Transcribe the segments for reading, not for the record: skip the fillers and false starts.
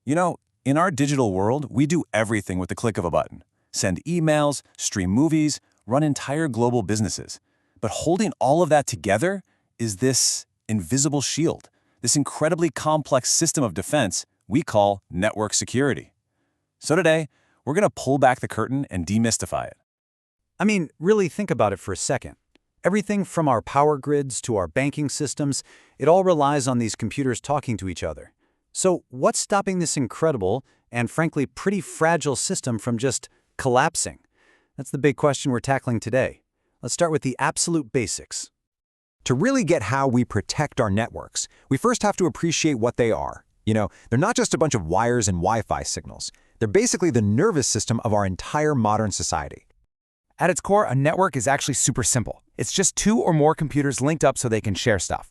You know, in our digital world, we do everything with the click of a button. Send emails, stream movies, run entire global businesses. But holding all of that together is this invisible shield, this incredibly complex system of defense we call network security. So today, we're going to pull back the curtain and demystify it. I mean, really think about it for a second. Everything from our power grids to our banking systems, it all relies on these computers talking to each other. So what's stopping this incredible and frankly pretty fragile system from just collapsing? That's the big question we're tackling today. Let's start with the absolute basics. To really get how we protect our networks, we first have to appreciate what they are. They're not just a bunch of wires and Wi-Fi signals. They're basically the nervous system of our entire modern society. At its core, a network is actually super simple. It's just two or more computers linked up so they can share stuff.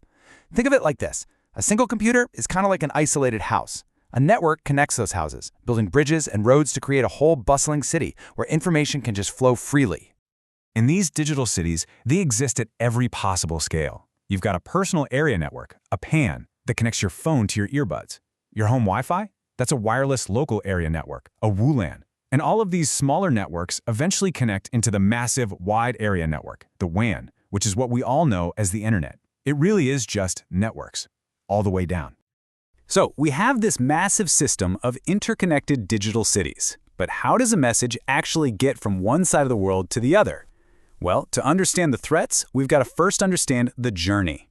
Think of it like this. A single computer is kind of like an isolated house. A network connects those houses, building bridges and roads to create a whole bustling city where information can just flow freely. In these digital cities, they exist at every possible scale. You've got a personal area network, a PAN, that connects your phone to your earbuds. Your home Wi-Fi? That's a wireless local area network, a WLAN. And all of these smaller networks eventually connect into the massive wide area network, the WAN, which is what we all know as the internet. It really is just networks, all the way down. So we have this massive system of interconnected digital cities. But how does a message actually get from one side of the world to the other? Well, to understand the threats, we've got to first understand the journey.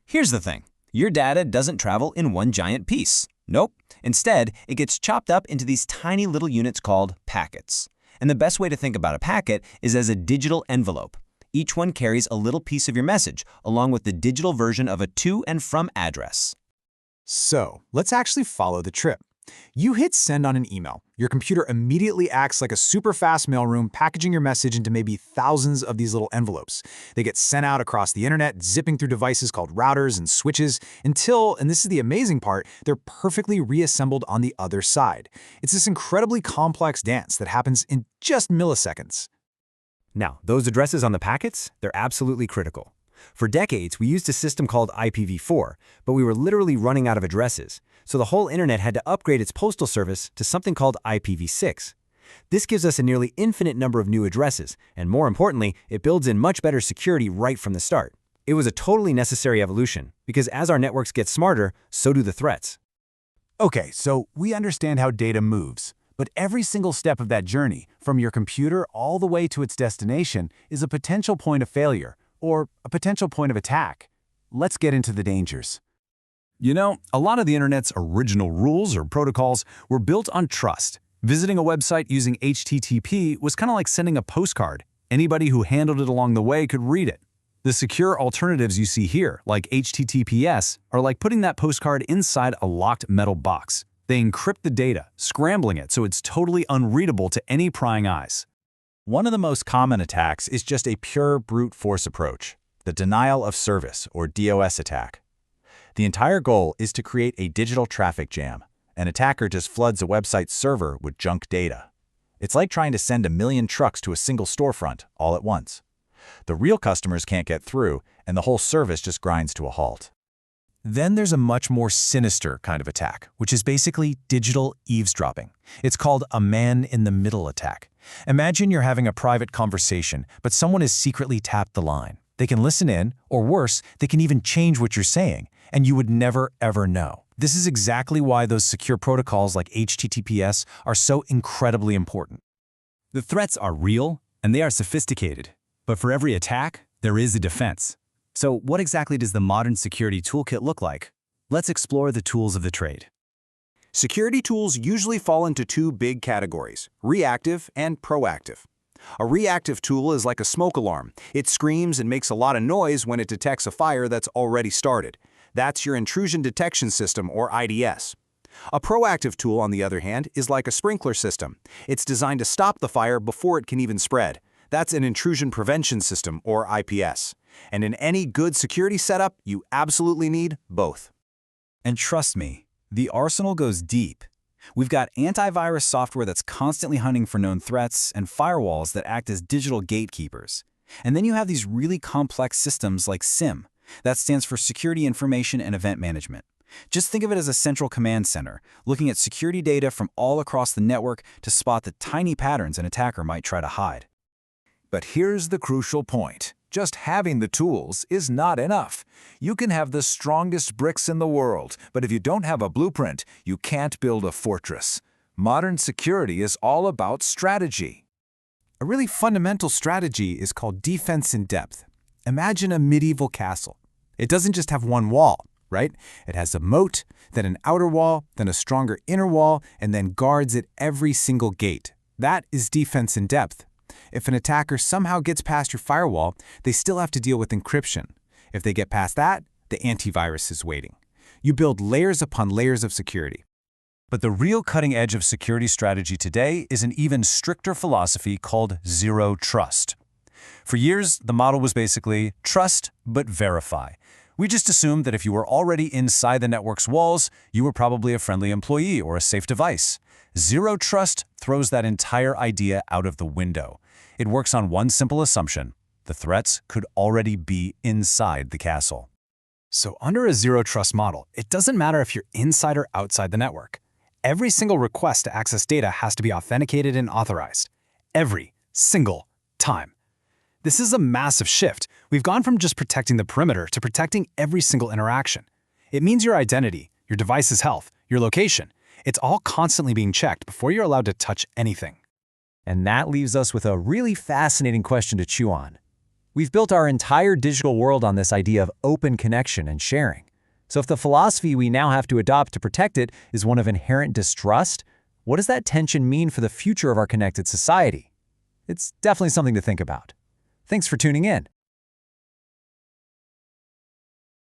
Here's the thing. Your data doesn't travel in one giant piece. Nope. Instead, it gets chopped up into these tiny little units called packets. And the best way to think about a packet is as a digital envelope. Each one carries a little piece of your message, along with the digital version of a to and from address. So, let's actually follow the trip. You hit send on an email. Your computer immediately acts like a super fast mailroom, packaging your message into maybe thousands of these little envelopes. They get sent out across the internet, zipping through devices called routers and switches until, and this is the amazing part, they're perfectly reassembled on the other side. It's this incredibly complex dance that happens in just milliseconds. Now, those addresses on the packets, they're absolutely critical. For decades, we used a system called IPv4, but we were literally running out of addresses, so the whole internet had to upgrade its postal service to something called IPv6. This gives us a nearly infinite number of new addresses, and more importantly, it builds in much better security right from the start. It was a totally necessary evolution, because as our networks get smarter, so do the threats. Okay, so we understand how data moves, but every single step of that journey, from your computer all the way to its destination, is a potential point of failure, or a potential point of attack. Let's get into the dangers. You know, a lot of the internet's original rules or protocols were built on trust. Visiting a website using HTTP was kind of like sending a postcard. Anybody who handled it along the way could read it. The secure alternatives you see here, like HTTPS, are like putting that postcard inside a locked metal box. They encrypt the data, scrambling it so it's totally unreadable to any prying eyes. One of the most common attacks is just a pure brute force approach, the denial of service or DOS attack. The entire goal is to create a digital traffic jam. An attacker just floods a website's server with junk data. It's like trying to send 1 million trucks to a single storefront all at once. The real customers can't get through, and the whole service just grinds to a halt. Then there's a much more sinister kind of attack, which is basically digital eavesdropping. It's called a man-in-the-middle attack. Imagine you're having a private conversation, but someone has secretly tapped the line. They can listen in, or worse, they can even change what you're saying, and you would never, ever know. This is exactly why those secure protocols like HTTPS are so incredibly important. The threats are real, and they are sophisticated. But for every attack, there is a defense. So what exactly does the modern security toolkit look like? Let's explore the tools of the trade. Security tools usually fall into two big categories, reactive and proactive. A reactive tool is like a smoke alarm. It screams and makes a lot of noise when it detects a fire that's already started. That's your intrusion detection system, or IDS. A proactive tool, on the other hand, is like a sprinkler system. It's designed to stop the fire before it can even spread. That's an intrusion prevention system, or IPS. And in any good security setup, you absolutely need both. And trust me, the arsenal goes deep. We've got antivirus software that's constantly hunting for known threats and firewalls that act as digital gatekeepers. And then you have these really complex systems like SIEM. That stands for Security Information and Event Management. Just think of it as a central command center, looking at security data from all across the network to spot the tiny patterns an attacker might try to hide. But here's the crucial point. Just having the tools is not enough. You can have the strongest bricks in the world, but if you don't have a blueprint, you can't build a fortress. Modern security is all about strategy. A really fundamental strategy is called defense in depth. Imagine a medieval castle. It doesn't just have one wall, right? It has a moat, then an outer wall, then a stronger inner wall, and then guards at every single gate. That is defense in depth. If an attacker somehow gets past your firewall, they still have to deal with encryption. If they get past that, the antivirus is waiting. You build layers upon layers of security. But the real cutting edge of security strategy today is an even stricter philosophy called zero trust. For years, the model was basically trust but verify. We just assumed that if you were already inside the network's walls, you were probably a friendly employee or a safe device. Zero trust throws that entire idea out of the window. It works on one simple assumption: the threats could already be inside the castle. So under a zero trust model, it doesn't matter if you're inside or outside the network. Every single request to access data has to be authenticated and authorized. Every single time. This is a massive shift. We've gone from just protecting the perimeter to protecting every single interaction. It means your identity, your device's health, your location. It's all constantly being checked before you're allowed to touch anything. And that leaves us with a really fascinating question to chew on. We've built our entire digital world on this idea of open connection and sharing. So if the philosophy we now have to adopt to protect it is one of inherent distrust, what does that tension mean for the future of our connected society? It's definitely something to think about. Thanks for tuning in.